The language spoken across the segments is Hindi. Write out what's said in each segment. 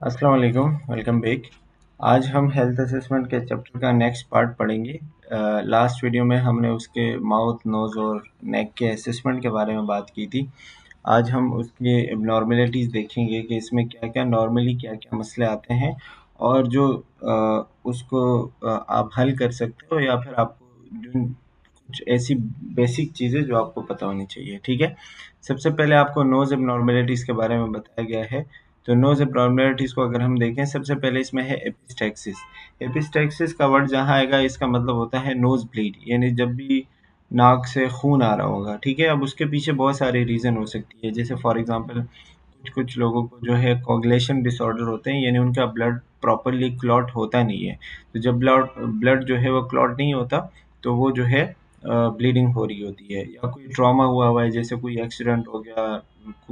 अस्सलाम वालेकुम, वेलकम बैक। आज हम हेल्थ असेसमेंट के चैप्टर का नेक्स्ट पार्ट पढ़ेंगे। लास्ट वीडियो में हमने उसके माउथ, नोज़ और नेक के असेसमेंट के बारे में बात की थी। आज हम उसके एबनॉर्मेलिटीज़ देखेंगे कि इसमें क्या-क्या नॉर्मली क्या-क्या मसले आते हैं और जो उसको आप हल कर सकते हो या फिर आपको जिन कुछ ऐसी बेसिक चीज़ें जो आपको पता होनी चाहिए, ठीक है? सबसे पहले आपको नोज़ एबनॉर्मेलिटीज़ के बारे में बताया गया है। तो नोज़ एबनॉर्मेलिटीज़ को अगर हम देखें, सबसे पहले इसमें है एपिस्टैक्सिस। एपिस्टैक्सिस का वर्ड जहाँ आएगा इसका मतलब होता है नोज़ ब्लीड, यानी जब भी नाक से खून आ रहा होगा, ठीक है? अब उसके पीछे बहुत सारे रीज़न हो सकती है, जैसे फॉर एग्ज़ाम्पल कुछ-कुछ लोगों को जो है कोagulation डिसऑर्डर होते हैं, यानी उनका ब्लड प्रॉपर्ली क्लॉट होता नहीं है। तो जब ब्लड ब्लड जो है वो क्लॉट नहीं होता, तो वो जो है ब्लीडिंग हो रही होती है, या कोई ट्रॉमा हुआ हुआ है, जैसे कोई एक्सीडेंट हो गया,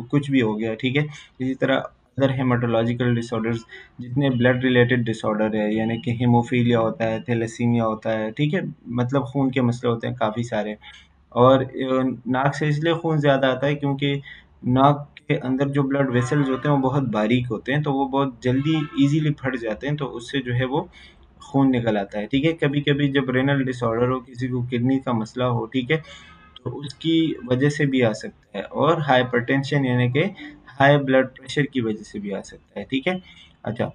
कुछ भी हो गया, ठीक है? इसी तरह अदर हेमाटोलॉजिकल डिसऑर्डर्स, जितने ब्लड रिलेटेड डिसऑर्डर है, यानी कि हीमोफीलिया होता है, थैलेसीमिया होता है, ठीक है? मतलब खून के मसले होते हैं काफ़ी सारे। और नाक से इसलिए खून ज़्यादा आता है क्योंकि नाक के अंदर जो ब्लड वेसल्स होते हैं वो बहुत बारीक होते हैं, तो वो बहुत जल्दी ईज़िली फट जाते हैं, तो उससे जो है वो खून निकल आता है, ठीक है? कभी-कभी जब रेनल डिसऑर्डर हो, किसी को किडनी का मसला हो, ठीक है? तो उसकी वजह से भी आ सकता है, और हाइपरटेंशन यानी कि हाई ब्लड प्रेशर की वजह से भी आ सकता है, ठीक है? अच्छा,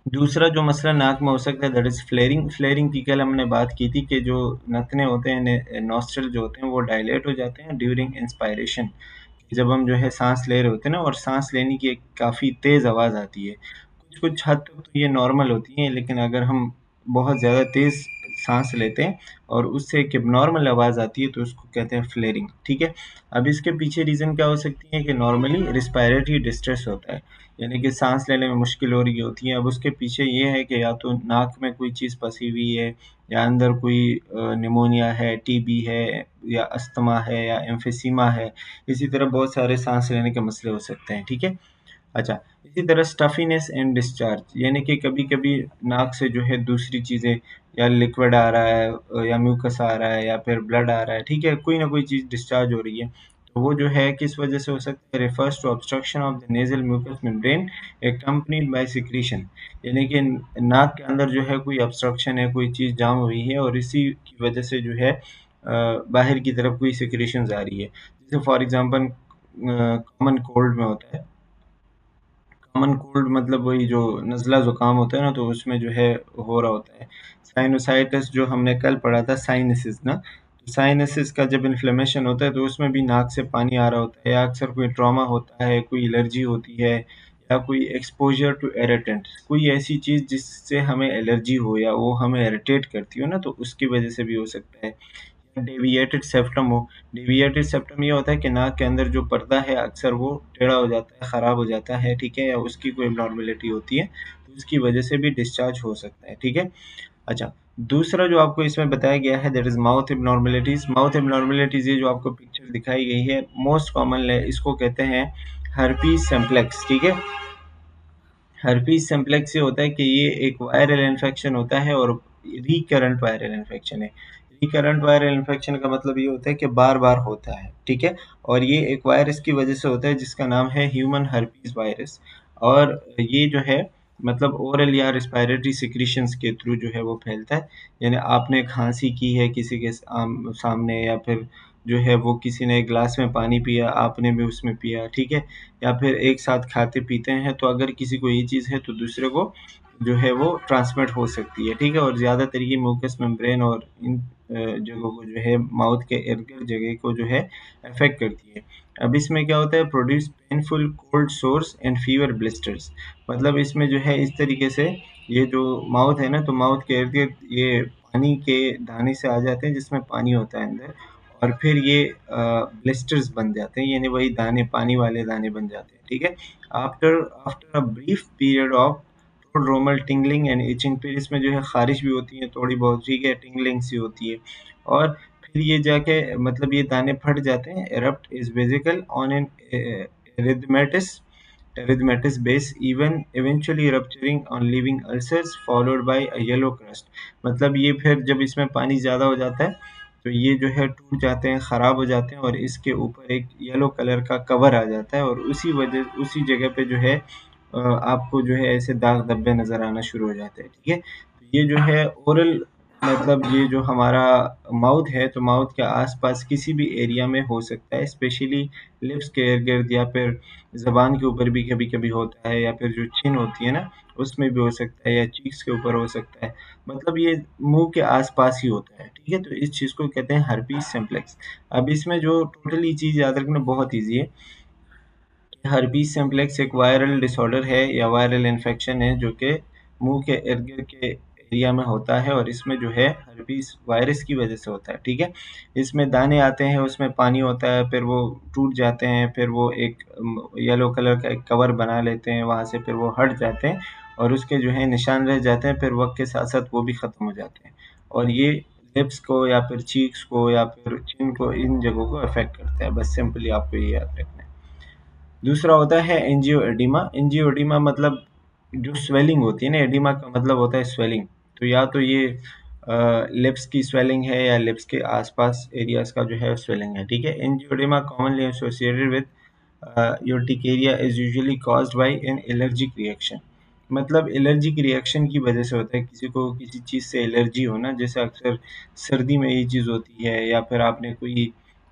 दूसरा जो मसला नाक में हो सकता है दैट इज़ फ्लेयरिंग। फ्लेयरिंग की कल हमने बात की थी कि जो नथने होते हैं, नॉस्ट्रल जो होते हैं वो डायलेट हो जाते हैं ड्यूरिंग इंस्पायरेशन। जब हम जो है साँस ले रहे होते हैं ना, और साँस लेने की एक काफ़ी तेज़ आवाज़ आती है। कुछ-कुछ हद तक तो ये नॉर्मल होती हैं, लेकिन अगर हम बहुत ज़्यादा तेज़ साँस लेते हैं और उससे एक एब्नॉर्मल आवाज़ आती है, तो उसको कहते हैं फ्लेयरिंग, ठीक है? अब इसके पीछे रीज़न क्या हो सकती है कि नॉर्मली रिस्पायरेटरी डिस्ट्रेस होता है, यानी कि साँस लेने में मुश्किल हो रही होती है। अब उसके पीछे ये है कि या तो नाक में कोई चीज़ फँसी हुई है, या अंदर कोई निमोनिया है, टीबी है, या अस्थमा है, या एम्फीसीमा है। इसी तरह बहुत सारे साँस लेने के मसले हो सकते हैं, ठीक है? अच्छा, इसी तरह स्टफीनेस एंड डिस्चार्ज, यानी कि कभी-कभी नाक से जो है दूसरी चीज़ें, या लिक्विड आ रहा है, या म्यूकस आ रहा है, या फिर ब्लड आ रहा है, ठीक है? कोई ना कोई चीज़ डिस्चार्ज हो रही है। तो वो जो है किस वजह से हो सकता है, refers to obstruction of the nasal mucus membrane accompanied by secretion, यानी कि नाक के अंदर जो है कोई ऑब्स्ट्रक्शन है, कोई चीज़ जाम हुई है, और इसी की वजह से जो है बाहर की तरफ कोई सिक्रीशंस आ रही है। जैसे फॉर एग्ज़ाम्पल कॉमन कोल्ड में होता है। कॉमन कोल्ड मतलब वही जो नज़ला ज़ुकाम होता है ना, तो उसमें जो है हो रहा होता है। साइनोसाइटिस जो हमने कल पढ़ा था, साइनसिस ना, तो साइनसिस का जब इन्फ्लेमेशन होता है तो उसमें भी नाक से पानी आ रहा होता है, या अक्सर कोई ट्रॉमा होता है, कोई एलर्जी होती है, या कोई एक्सपोज़र टू इरिटेंट, कोई ऐसी चीज़ जिससे हमें एलर्जी हो या वो हमें इरिटेट करती हो ना, तो उसकी वजह से भी हो सकता है। डेविएटेड सेप्टम हो। डेविएटेड सेप्टम ये होता है कि नाक के अंदर जो पर्दा है अक्सर वो टेढ़ा हो जाता है, ख़राब हो जाता है, ठीक है? या उसकी कोई एब्नॉर्मेलिटी होती है, तो उसकी वजह से भी डिस्चार्ज हो सकता है, ठीक है? अच्छा, दूसरा जो आपको इसमें बताया गया है दैट इज़ माउथ एब्नॉर्मेलिटीज़। माउथ एब्नॉर्मेलिटीज़ ये जो आपको पिक्चर दिखाई गई है, मोस्ट कॉमन है, इसको कहते हैं हर्पीज़ सिम्प्लेक्स, ठीक है? हर्पीज सिम्प्लेक्स ये होता है कि ये एक वायरल इन्फेक्शन होता है, और रिकरेंट वायरल इन्फेक्शन है। रिकरेंट वायरल इन्फेक्शन का मतलब ये होता है कि बार-बार होता है, ठीक है? और ये एक वायरस की वजह से होता है जिसका नाम है ह्यूमन हर्पीज वायरस, और ये जो है मतलब ओरल या रिस्पायरेटरी सिक्रीशंस के थ्रू जो है वो फैलता है। यानी आपने खाँसी की है किसी के सामने, या फिर जो है वो किसी ने एक ग्लास में पानी पिया, आपने भी उसमें पिया, ठीक है? या फिर एक साथ खाते-पीते हैं, तो अगर किसी को ये चीज़ है तो दूसरे को जो है वो ट्रांसमिट हो सकती है, ठीक है? और ज़्यादातर ये म्यूकस मेम्ब्रेन और इन जगहों को जो है माउथ के इर्द-गिर्द जगह को जो है अफ़ेक्ट करती है। अब इसमें क्या होता है, produce painful cold source and fever blisters, मतलब इसमें जो है इस तरीके से ये जो माउथ है ना, तो माउथ के इर्द-गिर्द ये पानी के दाने से आ जाते हैं जिसमें पानी होता है अंदर, और फिर ये ब्लिस्टर्स बन जाते हैं, यानी वही दाने, पानी वाले दाने बन जाते हैं, ठीक है? After after a brief period of prodromal tingling and itching, फिर इसमें जो है ख़ारिश भी होती है थोड़ी बहुत, ठीक है? टिंगलिंग सी होती है, और फिर ये जाके मतलब ये दाने फट जाते हैं। Erupt is visible on an erythematous erythematous base, even eventually rupturing on leaving ulcers followed by a yellow crust, मतलब ये फिर जब इसमें पानी ज़्यादा हो जाता है तो ये जो है टूट जाते हैं, ख़राब हो जाते हैं, और इसके ऊपर एक येलो कलर का कवर आ जाता है, और उसी जगह पे जो है आपको जो है ऐसे दाग धब्बे नज़र आना शुरू हो जाते हैं, ठीक है? तो ये जो है ओरल, मतलब ये जो हमारा माउथ है, तो माउथ के आसपास किसी भी एरिया में हो सकता है, स्पेशली लिप्स के इर्द गिर्द, या फिर जबान के ऊपर भी कभी कभी होता है, या फिर जो चिन होती है ना, उसमें भी हो सकता है, या चीक्स के ऊपर हो सकता है। मतलब ये मुंह के आसपास ही होता है, ठीक है? तो इस चीज़ को कहते हैं हर्पीस सिम्प्लेक्स। अब इसमें जो टोटली चीज़ याद रखना बहुत ईजी है। हर्पीस सिम्प्लेक्स एक वायरल डिसऑर्डर है या वायरल इन्फेक्शन है, जो कि मुंह के इर्द गिर्द के एरिया में होता है, और इसमें जो है हर्पीस वायरस की वजह से होता है, ठीक है? इसमें दाने आते हैं, उसमें पानी होता है, फिर वो टूट जाते हैं, फिर वो एक येलो कलर का एक कवर बना लेते हैं वहाँ से, फिर वो हट जाते हैं, और उसके जो है निशान रह जाते हैं, फिर वक्त के साथ साथ वो भी ख़त्म हो जाते हैं। और ये लिप्स को या फिर चीक्स को या फिर चिन को, इन जगहों को अफेक्ट करता है। बस सिंपली आपको ये याद रखना है। दूसरा होता है एंजियोएडिमा। एंजियोएडिमा मतलब जो स्वेलिंग होती है ना, एडिमा का मतलब होता है स्वेलिंग। तो या तो ये लिप्स की स्वेलिंग है, या लिप्स के आसपास एरियाज का जो है स्वेलिंग है, ठीक है? Angioedema commonly associated with urticaria is usually caused by an allergic reaction. मतलब एलर्जिक रिएक्शन की वजह से होता है, किसी को किसी चीज़ से एलर्जी हो ना, जैसे अक्सर सर्दी में ये चीज़ होती है, या फिर आपने कोई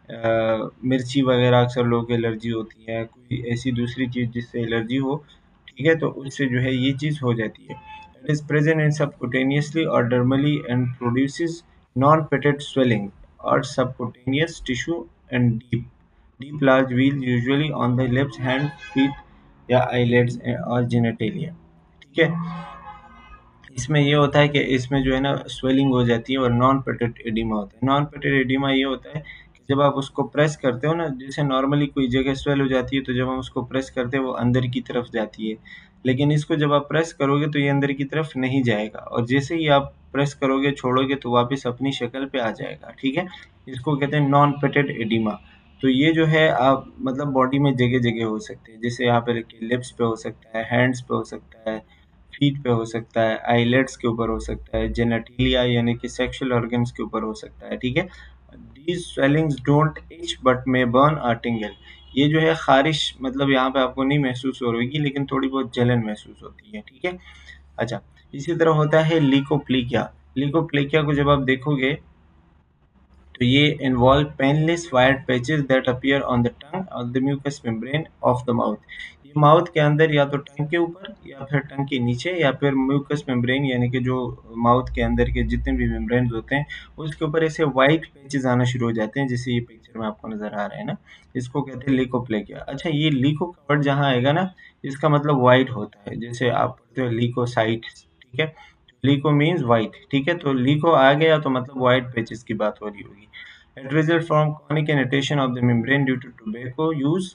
मिर्ची वगैरह अक्सर लोगों को एलर्जी होती है, कोई ऐसी दूसरी चीज़ जिससे एलर्जी हो, ठीक है? तो उससे जो है ये चीज़ हो जाती है। It is present in subcutaneously और डर्मली एंड प्रोड्यूसेस नॉन पेटेड स्वेलिंग और subcutaneous tissue and deep large wheel usually on the lips, hand, feet या आईलिड्स और जेनिटलिया, ठीक है? इसमें ये होता है कि इसमें जो है ना स्वेलिंग हो जाती है, और नॉन पेटेड एडिमा होता है। नॉन पेटेड एडिमा ये होता है कि जब आप उसको प्रेस करते हो ना, जैसे नॉर्मली कोई जगह स्वेल हो जाती है, तो जब हम उसको प्रेस करते हैं वो अंदर की तरफ जाती है, लेकिन इसको जब आप प्रेस करोगे तो ये अंदर की तरफ नहीं जाएगा, और जैसे ही आप प्रेस करोगे छोड़ोगे तो वापस अपनी शक्ल पे आ जाएगा, ठीक है? इसको कहते हैं नॉन पेटेड एडिमा। तो ये जो है आप मतलब बॉडी में जगह जगह हो सकते हैं, जैसे यहाँ पे लिप्स पे हो सकता है, हैंड्स पे हो सकता है, फीट पे हो सकता है, आईलेट्स के ऊपर हो सकता है, जेनेटिलिया यानी कि सेक्सुअल ऑर्गन्स के ऊपर हो सकता है, ठीक है? These swellings don't etch but may burn और टिंगल। ये जो है खारिश, मतलब यहाँ पे आपको नहीं महसूस हो रही, लेकिन थोड़ी बहुत जलन महसूस होती है, ठीक है? अच्छा, इसी तरह होता है लिकोप्लीकिया। लिकोप्लीकिया को जब आप देखोगे तो ये involve painless white patches that appear on the tongue और the mucus membrane of the mouth. ये माउथ के अंदर या तो टंग के ऊपर, या फिर टंग के नीचे, या फिर म्यूकस मेम्ब्रेन यानी कि जो माउथ के अंदर के जितने भी मेम्ब्रेन होते हैं उसके ऊपर ऐसे वाइट पैचेस आना शुरू हो जाते हैं, जैसे ये पिक्चर में आपको नजर आ रहा है ना। इसको कहते हैं लिकोप्लेकिया। अच्छा, ये लिको का वर्ड जहाँ आएगा ना, इसका मतलब वाइट होता है, जैसे आप पढ़ते हो लिकोसाइट, ठीक है? लिको मीन्स व्हाइट, ठीक है? तो लिको आ गया तो मतलब व्हाइट पेचेस की बात हो रही होगी। It results from chronic irritation of the membrane due to tobacco use,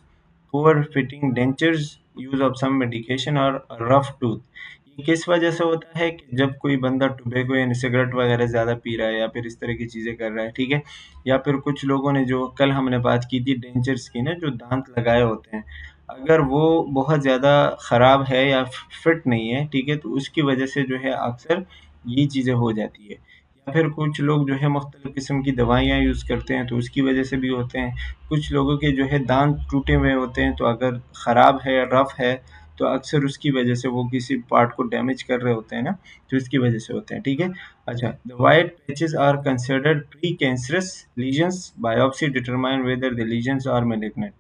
poor fitting dentures, use of some medication or a rough tooth। ये किस वजह से होता है कि जब कोई बंदा टोबैको यानी सिगरेट वगैरह ज़्यादा पी रहा है, या फिर इस तरह की चीज़ें कर रहा है, ठीक है? या फिर कुछ लोगों ने, जो कल हमने बात की थी डेंचर्स की ना, जो दांत लगाए होते हैं, अगर वो बहुत ज़्यादा ख़राब है या फिट नहीं है, ठीक है? तो उसकी वजह से जो है अक्सर ये चीज़ें हो जाती है। या फिर कुछ लोग जो है मुख्तलिफ़ किस्म की दवाइयाँ यूज़ करते हैं, तो उसकी वजह से भी होते हैं। कुछ लोगों के जो है दांत टूटे हुए होते हैं, तो अगर ख़राब है, रफ़ है, तो अक्सर उसकी वजह से वो किसी पार्ट को डैमेज कर रहे होते हैं ना, तो इसकी वजह से होते हैं, ठीक है? अच्छा, the white patches are considered pre cancerous lesions, biopsy determine whether the lesions are malignant.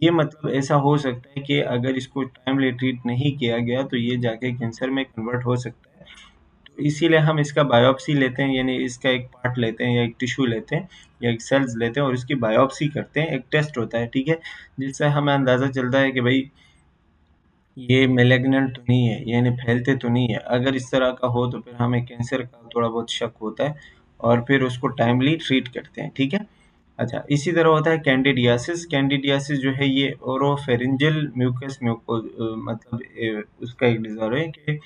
ये मतलब ऐसा हो सकता है कि अगर इसको टाइमली ट्रीट नहीं किया गया तो ये जाके कैंसर में कन्वर्ट हो सकता है। तो इसीलिए हम इसका बायोप्सी लेते हैं, यानी इसका एक पार्ट लेते हैं, या एक टिश्यू लेते हैं, या एक सेल्स लेते हैं, और इसकी बायोप्सी करते हैं। एक टेस्ट होता है, ठीक है? जिससे हमें अंदाज़ा चलता है कि भाई ये मैलिग्नेंट तो नहीं है, यानी फैलते तो नहीं है। अगर इस तरह का हो तो फिर हमें कैंसर का थोड़ा बहुत शक होता है, और फिर उसको टाइमली ट्रीट करते हैं, ठीक है? अच्छा, इसी तरह होता है कैंडिडियासिस। कैंडिडियासिस जो है ये ओरोफेरिंजियल म्यूकस म्यूको मतलब उसका एक डिज़ॉर्डर है कि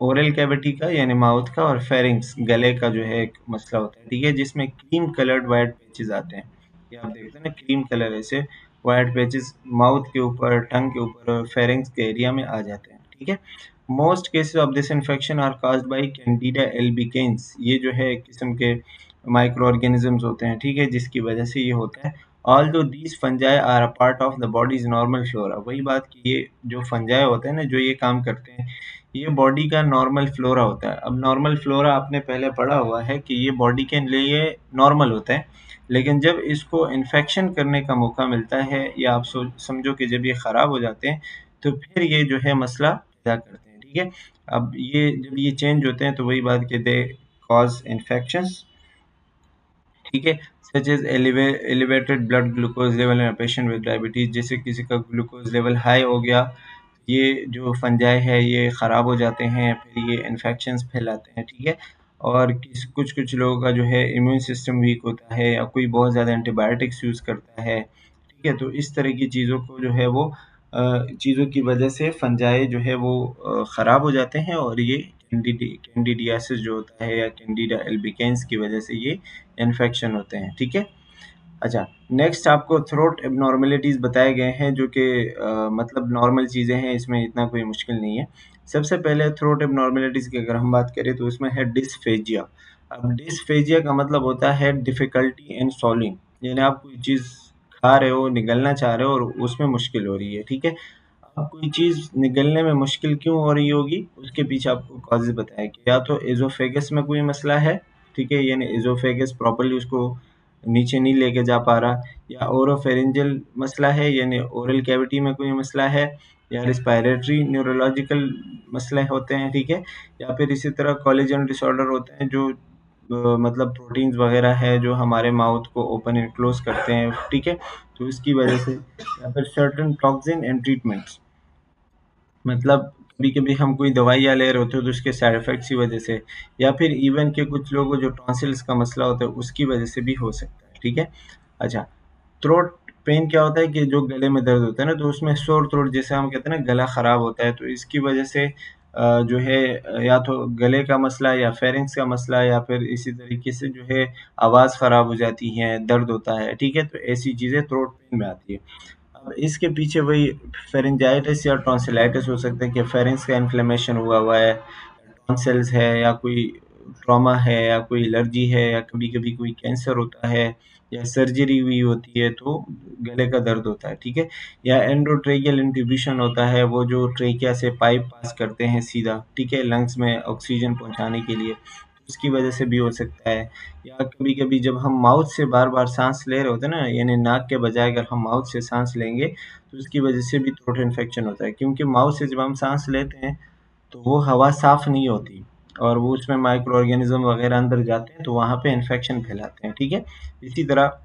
ओरल कैविटी का यानी माउथ का, और फेरिंग्स गले का जो है एक मसला होता है, ठीक है? जिसमें क्रीम कलर्ड वाइट पैचेस आते हैं। ये आप देखते हैं ना, क्रीम कलर ऐसे वाइट पैचेस माउथ के ऊपर, टंग के ऊपर और फेरिंग्स के एरिया में आ जाते हैं, ठीक है? Most cases of this infection are caused by Candida albicans. ये जो है एक किस्म के माइक्रो ऑर्गेनिजम्स होते हैं, ठीक है? जिसकी वजह से ये होता है। Although these fungi are a part of the body's normal flora. वही बात कि ये जो फंजाई होते हैं ना, जो ये काम करते हैं, ये बॉडी का नॉर्मल फ्लोरा होता है। अब नॉर्मल फ्लोरा आपने पहले पढ़ा हुआ है कि ये बॉडी के लिए नॉर्मल होता है, लेकिन जब इसको इन्फेक्शन करने का मौका मिलता है या आप समझो कि जब ये ख़राब हो जाते हैं, तो फिर ये जो है मसला पैदा करते हैं। ठीक है, अब ये जब ये चेंज होते हैं तो वही बात कि दे कॉज इन्फेक्शंस। ठीक है, such as elevated blood glucose level in patient with diabetes. जैसे किसी का ग्लूकोज लेवल हाई हो गया, ये जो फंजाई है ये ख़राब हो जाते हैं, फिर ये इन्फेक्शंस फैलाते हैं। ठीक है, और कुछ कुछ लोगों का जो है इम्यून सिस्टम वीक होता है, या कोई बहुत ज़्यादा एंटीबायोटिक्स यूज़ करता है। ठीक है, तो इस तरह की चीज़ों को जो है वो चीज़ों की वजह से फंजाई जो है वो ख़राब हो जाते हैं, और ये कैंडिडियासिस जो होता है या कैंडिडा एल्बिकेंस की वजह से ये इन्फेक्शन होते हैं। ठीक है, अच्छा, नेक्स्ट आपको थ्रोट एबनॉर्मेलिटीज़ बताए गए हैं, जो कि मतलब नॉर्मल चीज़ें हैं, इसमें इतना कोई मुश्किल नहीं है। सबसे पहले थ्रोट एबनॉर्मेलिटीज़ की अगर हम बात करें तो उसमें है डिस्फेजिया। अब डिस्फेजिया का मतलब होता है डिफ़िकल्टी इन स्वॉलिंग, यानी आप कोई चीज़ खा रहे हो, निगलना चाह रहे हो और उसमें मुश्किल हो रही है। ठीक है, अब कोई चीज़ निगलने में मुश्किल क्यों हो रही होगी, उसके पीछे आपको कॉजेज़ बताया कि या तो एज़ोफेगस में कोई मसला है। ठीक है, यानी एज़ोफेगस प्रॉपर्ली उसको नीचे नहीं लेके जा पा रहा, या ओरोफेरिंजियल मसला है, यानी ओरल कैविटी में कोई मसला है, या रिस्पायरेटरी न्यूरोलॉजिकल मसले होते हैं। ठीक है, या फिर इसी तरह कोलेजन डिसऑर्डर होते हैं, जो मतलब प्रोटीन्स वगैरह है जो हमारे माउथ को ओपन एंड क्लोज करते हैं। ठीक है, तो इसकी वजह से, या फिर सर्टेन टॉक्सिन एंड ट्रीटमेंट्स, मतलब कभी-कभी हम कोई दवाइयाँ ले रहे होते हैं तो उसके साइड इफ़ेक्ट्स की वजह से, या फिर इवन के कुछ लोगों को जो टॉन्सिल्स का मसला होता है उसकी वजह से भी हो सकता है। ठीक है? अच्छा, थ्रोट पेन क्या होता है कि जो गले में दर्द होता है ना, तो उसमें सोर थ्रोट, जैसे हम कहते हैं ना गला ख़राब होता है, तो इसकी वजह से जो है या तो गले का मसला या फेरिंक्स का मसला, या फिर इसी तरीके से जो है आवाज़ ख़राब हो जाती है, दर्द होता है। ठीक है? तो ऐसी चीज़ें थ्रोट पेन में आती है। अब इसके पीछे वही फेरिंजाइटिस या टॉन्सिलाइटिस हो सकता है कि फेरिंक्स का इन्फ्लेमेशन हुआ हुआ है, टॉन्सिल्स है, या कोई ट्रॉमा है, या कोई एलर्जी है, या कभी-कभी कोई कैंसर होता है, या सर्जरी हुई होती है तो गले का दर्द होता है। ठीक है? या एंडोट्रेकियल इंट्यूबिशन होता है, वो जो ट्रेकिया से पाइप पास करते हैं सीधा, ठीक है, लंग्स में ऑक्सीजन पहुँचाने के लिए, उसकी वजह से भी हो सकता है। या कभी-कभी जब हम माउथ से बार-बार साँस ले रहे होते हैं ना, यानी नाक के बजाय अगर हम माउथ से साँस लेंगे, तो उसकी वजह से भी थ्रोट इन्फेक्शन होता है। क्योंकि माउथ से जब हम साँस लेते हैं, तो वो हवा साफ़ नहीं होती, और वो उसमें माइक्रो ऑर्गेनिज़्म वगैरह अंदर जाते हैं, तो वहाँ पे इन्फेक्शन फैलाते हैं। ठीक है? इसी तरह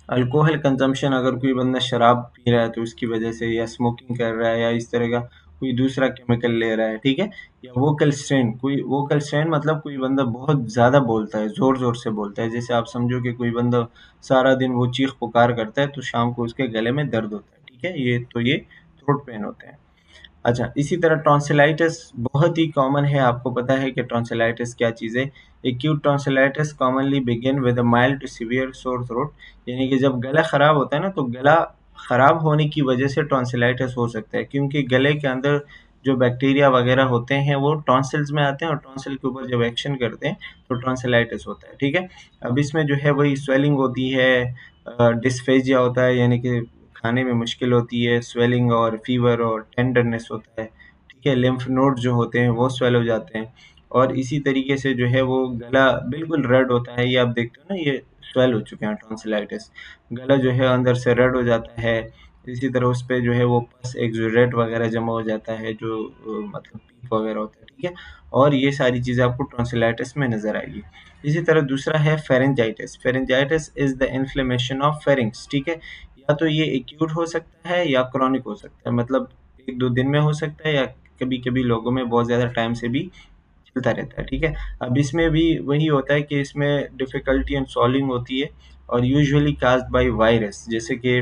अल्कोहल कंजम्पशन, अगर कोई बंदा शराब पी रहा है तो उसकी वजह से, या स्मोकिंग कर रहा है, या इस तरह का कोई दूसरा केमिकल ले रहा है। ठीक है, या वोकल स्ट्रेन, कोई वोकल स्ट्रेन मतलब कोई बंदा बहुत ज़्यादा बोलता है, ज़ोर ज़ोर से बोलता है, जैसे आप समझो कि कोई बंदा सारा दिन वो चीख पुकार करता है तो शाम को उसके गले में दर्द होता है। ठीक है, ये थ्रोट पेन होते हैं। अच्छा, इसी तरह टॉन्सिलाइटिस बहुत ही कॉमन है। आपको पता है कि टॉन्सिलाइटिस क्या चीज़ है? Acute tonsillitis commonly begin with a mild to severe sore throat, यानी कि जब गला खराब होता है ना, तो गला खराब होने की वजह से टॉन्सिलाइटिस हो सकता है, क्योंकि गले के अंदर जो बैक्टीरिया वगैरह होते हैं वो टॉन्सिल्स में आते हैं, और टॉन्सिल के ऊपर जब एक्शन करते हैं तो टॉन्सिलाइटिस होता है। ठीक है, अब इसमें जो है वही स्वेलिंग होती है, डिस्फेजिया होता है, यानी कि खाने में मुश्किल होती है, स्वेलिंग और फीवर और टेंडरनेस होता है। ठीक है, लिम्फ नोड जो होते हैं वो स्वेल हो जाते हैं, और इसी तरीके से जो है वो गला बिल्कुल रेड होता है। ये आप देखते हो ना, ये स्वेल हो चुके हैं टॉन्सिलाइटिस, गला जो है अंदर से रेड हो जाता है। इसी तरह उस पे जो है वो पस एक्सुडेट वगैरह जमा हो जाता है, जो मतलब पीप वगैरह होता है। ठीक है, और ये सारी चीज़ें आपको टॉन्सिलाइटिस में नज़र आएगी। इसी तरह दूसरा है pharyngitis. Pharyngitis is the inflammation of pharynx. ठीक है, या तो ये एक्यूट हो सकता है या क्रॉनिक हो सकता है, मतलब 1-2 दिन में हो सकता है, या कभी-कभी लोगों में बहुत ज़्यादा टाइम से भी चलता रहता है। ठीक है, अब इसमें भी वही होता है कि इसमें डिफ़िकल्टी इन सॉल्विंग होती है, और यूजुअली काज़्ड बाय वायरस, जैसे कि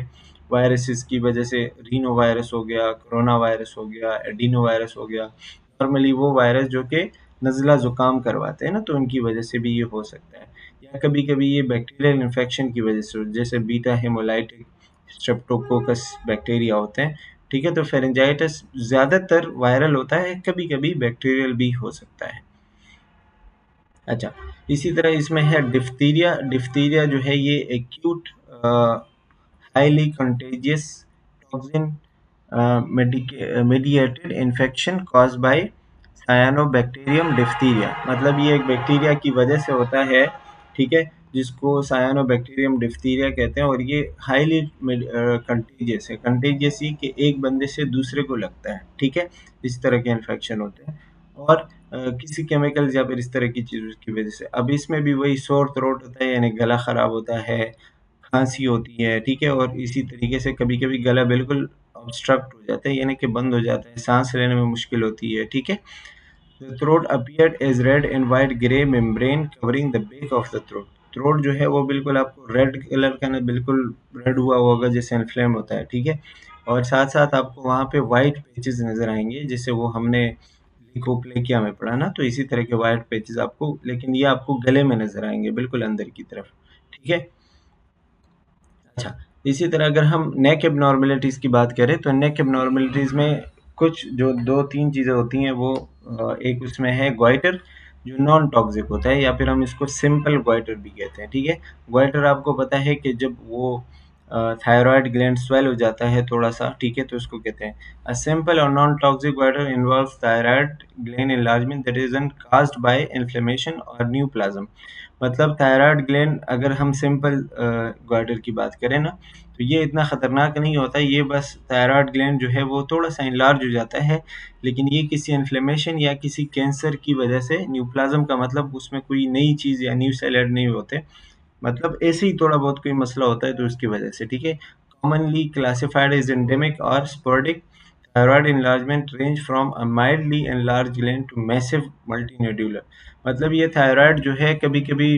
वायरसेस की वजह से, रीनो वायरस हो गया, कोरोना वायरस हो गया, एडिनो वायरस हो गया। नॉर्मली वो वायरस जो कि नज़ला ज़ुकाम करवाते हैं ना, तो उनकी वजह से भी ये हो सकता है। या कभी-कभी ये बैक्टीरियल इन्फेक्शन की वजह से, जैसे बीटा हेमोलाइटिक स्ट्रेप्टोकोकस बैक्टीरिया होते हैं। ठीक है, तो फेरेंजाइटिस ज़्यादातर वायरल होता है, कभी-कभी बैक्टीरियल भी हो सकता है। अच्छा, इसी तरह इसमें है डिप्थीरिया। डिप्थीरिया जो है ये acute highly contagious toxin mediated infection caused by सायानोबैक्टीरियम डिphtheria। मतलब ये एक बैक्टीरिया की वजह से होता है, ठीक है, जिसको सायानोबैक्टीरियम डिphtheria कहते हैं, और ये हाईली कंटेजियस है। कंटेजियस ही कि एक बंदे से दूसरे को लगता है, ठीक है, इस तरह के इन्फेक्शन होते हैं, और किसी केमिकल या फिर इस तरह की चीज़ों की वजह से। अब इसमें भी वही सोर थ्रोट होता है, यानी गला खराब होता है, खांसी होती है, ठीक है, और इसी तरीके से कभी कभी गला बिल्कुल ऑब्स्ट्रक्ट हो जाता है, यानी कि बंद हो जाता है, सांस लेने में मुश्किल होती है, ठीक है। The throat appeared as red and white grey membrane covering the back of the throat। Throat जो है वो बिल्कुल आपको रेड कलर का ना, बिल्कुल रेड हुआ होगा जैसे इन्फ्लेम होता है, ठीक है, और साथ साथ आपको वहाँ पे वाइट पैचेस नजर आएंगे, जैसे वो हमने लिकोप्लेकिया में पढ़ा ना, तो इसी तरह के वाइट पैचेस आपको, लेकिन ये आपको गले में नजर आएंगे बिल्कुल अंदर की तरफ, ठीक है। अच्छा, इसी तरह अगर हम नेक एबनॉर्मेलिटीज़ की बात करें तो नेक एबनॉर्मेलिटीज़ में कुछ जो 2-3 चीज़ें होती हैं वो एक उसमें है ग्वाइटर, जो नॉन टॉक्सिक होता है, या फिर हम इसको सिंपल ग्वाइटर भी कहते हैं, ठीक है। ग्वाइटर आपको पता है कि जब वो थायराइड ग्लैंड स्वेल हो जाता है थोड़ा सा, ठीक है, तो उसको कहते हैं। अ सिंपल और non toxic goitre involves thyroid gland enlargement that isn't caused by inflammation or neoplasm। मतलब थायराइड ग्लैंड, अगर हम सिंपल ग्वाइटर की बात करें ना, तो ये इतना ख़तरनाक नहीं होता, ये बस थायराइड ग्लैंड जो है वो थोड़ा सा इनलार्ज हो जाता है, लेकिन ये किसी इन्फ्लेमेशन या किसी कैंसर की वजह से, न्यूप्लाज्म का मतलब उसमें कोई नई चीज़ या न्यू सेल ऐड नहीं होते, मतलब ऐसे ही थोड़ा बहुत कोई मसला होता है तो उसकी वजह से, ठीक है। कॉमनली क्लासिफाइड एज एंडेमिक और sporadic thyroid enlargement range from a mildly enlarged gland to massive multinodular। मतलब ये थायराइड जो है कभी कभी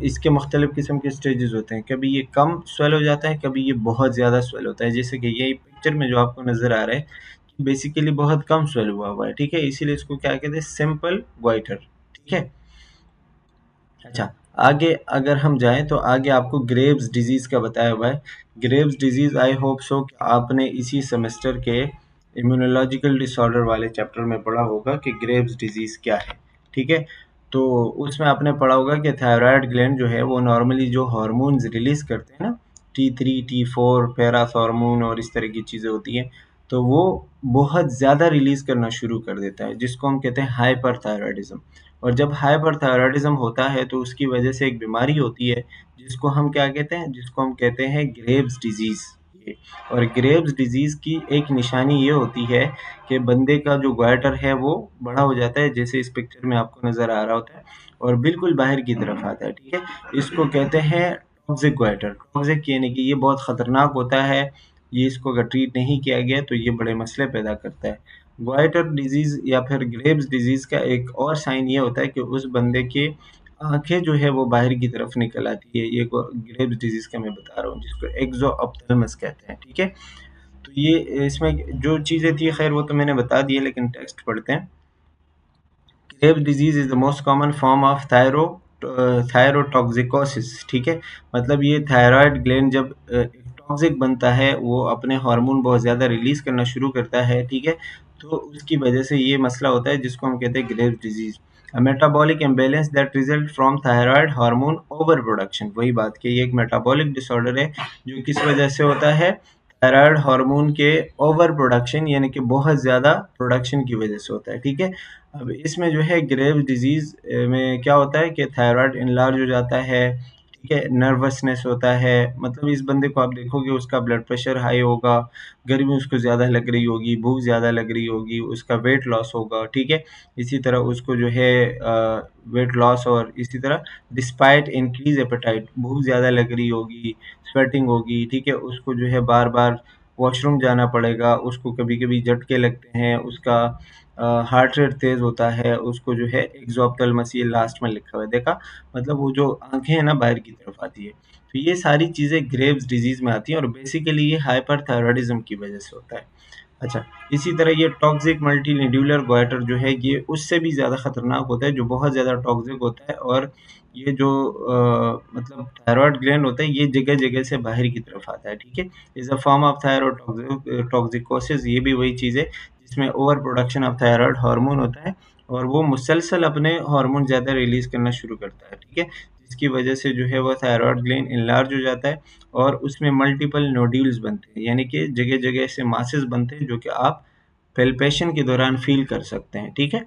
इसके मुख्तलिफ किस्म के स्टेजेस होते हैं, कभी ये कम स्वेल हो जाता है, कभी ये बहुत ज़्यादा स्वेल होता है, जैसे कि ये पिक्चर में जो आपको नज़र आ रहा है कि बेसिकली बहुत कम स्वेल हुआ है, ठीक है, इसीलिए इसको क्या कहते हैं, सिंपल ग्वाइटर, ठीक है। अच्छा, आगे अगर हम जाएँ तो आगे आपको ग्रेव्स डिज़ीज़ का बताया हुआ है। Graves disease, I hope so कि आपने इसी सेमेस्टर के इम्यूनोलॉजिकल डिसऑर्डर वाले चैप्टर में पढ़ा होगा कि ग्रेव्स डिज़ीज़ क्या है, ठीक है। तो उसमें आपने पढ़ा होगा कि थायराइड ग्लैंड जो है वो नॉर्मली जो हार्मोन्स रिलीज़ करते हैं ना, T3, T4, पैरास हार्मोन और इस तरह की चीज़ें होती हैं, तो वो बहुत ज़्यादा रिलीज़ करना शुरू कर देता है, जिसको हम कहते हैं हाइपरथायराइडिज़्म। और जब हाइपरथायराइडिज्म होता है तो उसकी वजह से एक बीमारी होती है, जिसको हम क्या कहते हैं, जिसको हम कहते हैं ग्रेव्स डिजीज़। और ग्रेव्स डिजीज़ की एक निशानी ये होती है कि बंदे का जो ग्वाइटर है वो बड़ा हो जाता है, जैसे इस पिक्चर में आपको नज़र आ रहा होता है, और बिल्कुल बाहर की तरफ आता है, ठीक है। इसको कहते हैं टॉक्सिक ग्वाइटर। टॉक्सिक यानी कि ये बहुत ख़तरनाक होता है, ये इसको अगर ट्रीट नहीं किया गया तो ये बड़े मसले पैदा करता है। ग्वाइटर डिजीज़ या फिर ग्रेव्स डिजीज़ का एक और साइन ये होता है कि उस बंदे के आँखें जो है वो बाहर की तरफ निकल आती है, ये ग्रेव्स डिजीज़ का मैं बता रहा हूँ, जिसको एक्ज़ोऑप्थेल्मस कहते हैं, ठीक है। तो ये इसमें जो चीज़ें थी खैर वो तो मैंने बता दी है, लेकिन टेक्स्ट पढ़ते हैं। Graves disease is the most common form of thyrotoxicosis, ठीक है। मतलब ये थायराइड ग्लैंड जब टॉक्सिक बनता है, वो अपने हार्मोन बहुत ज़्यादा रिलीज़ करना शुरू करता है, ठीक है, तो उसकी वजह से ये मसला होता है, जिसको हम कहते हैं Graves disease. A metabolic imbalance that result from thyroid hormone over production. वही बात कि ये एक मेटाबॉलिक डिसऑर्डर है जो किस वजह से होता है, थायराइड हार्मोन के ओवर प्रोडक्शन, यानी कि बहुत ज़्यादा प्रोडक्शन की वजह से होता है, ठीक है। अब इसमें जो है ग्रेव्स डिजीज़ में क्या होता है कि थायराइड इनलार्ज हो जाता है, ठीक है, नर्वसनेस होता है, मतलब इस बंदे को आप देखोगे उसका ब्लड प्रेशर हाई होगा, गर्मी उसको ज़्यादा लग रही होगी, भूख ज़्यादा लग रही होगी, उसका वेट लॉस होगा, ठीक है। इसी तरह उसको जो है वेट लॉस, और इसी तरह डिस्पाइट इंक्रीज एपेटाइट, भूख ज़्यादा लग रही होगी, स्वेटिंग होगी, ठीक है, उसको जो है बार-बार वॉशरूम जाना पड़ेगा, उसको कभी-कभी झटके लगते हैं, उसका हार्ट रेट तेज़ होता है, उसको जो है एक्सोप्थेल्मस, ये लास्ट में लिखा हुआ है, देखा, मतलब वो जो आँखें हैं ना बाहर की तरफ आती है। तो ये सारी चीज़ें ग्रेव्स डिजीज़ में आती हैं, और बेसिकली ये हाइपरथायराइडिज़्म की वजह से होता है। अच्छा, इसी तरह ये टॉक्सिक मल्टीनोड्यूलर ग्वाइटर जो है ये उससे भी ज़्यादा खतरनाक होता है, जो बहुत ज़्यादा टॉक्सिक होता है, और ये जो मतलब थायरॉइड ग्लैंड होता है, ये जगह-जगह से बाहर की तरफ आता है, ठीक है। Is a form of toxicosis, ये भी वही चीज़ है जिसमें over production of thyroid hormone होता है, और वो मुसलसल अपने हार्मोन ज़्यादा रिलीज़ करना शुरू करता है, ठीक है, इसकी वजह से जो है वो थायरॉयड ग्लैंड इनलार्ज हो जाता है और उसमें मल्टीपल नोड्यूल्स बनते हैं, यानी कि जगह-जगह से मासेस बनते हैं जो कि आप पैल्पेशन के दौरान फील कर सकते हैं, ठीक है?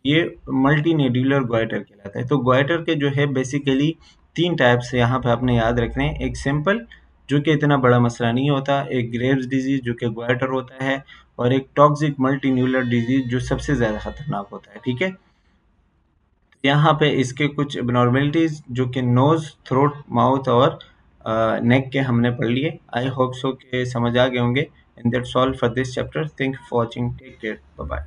ये मल्टी नोड्यूलर गॉइटर कहलाता है। तो गॉइटर के जो है बेसिकली 3 टाइप्स यहाँ पे आपने याद रखने हैं। एक सिंपल जो कि इतना बड़ा मसला नहीं होता, एक ग्रेव्स डिजीज़ जो कि गॉइटर होता है और एक टॉक्सिक मल्टीन्यूलर डिजीज़ जो सबसे ज़्यादा खतरनाक होता है, ठीक है? यहाँ पे इसके कुछ एबनॉर्मेलिटीज़ जो कि नोज़, थ्रोट, माउथ और नेक के हमने पढ़ लिए। आई होप सो कि समझ आ गए होंगे। And that's all for this chapter. Thank you for watching. Take care. Bye bye.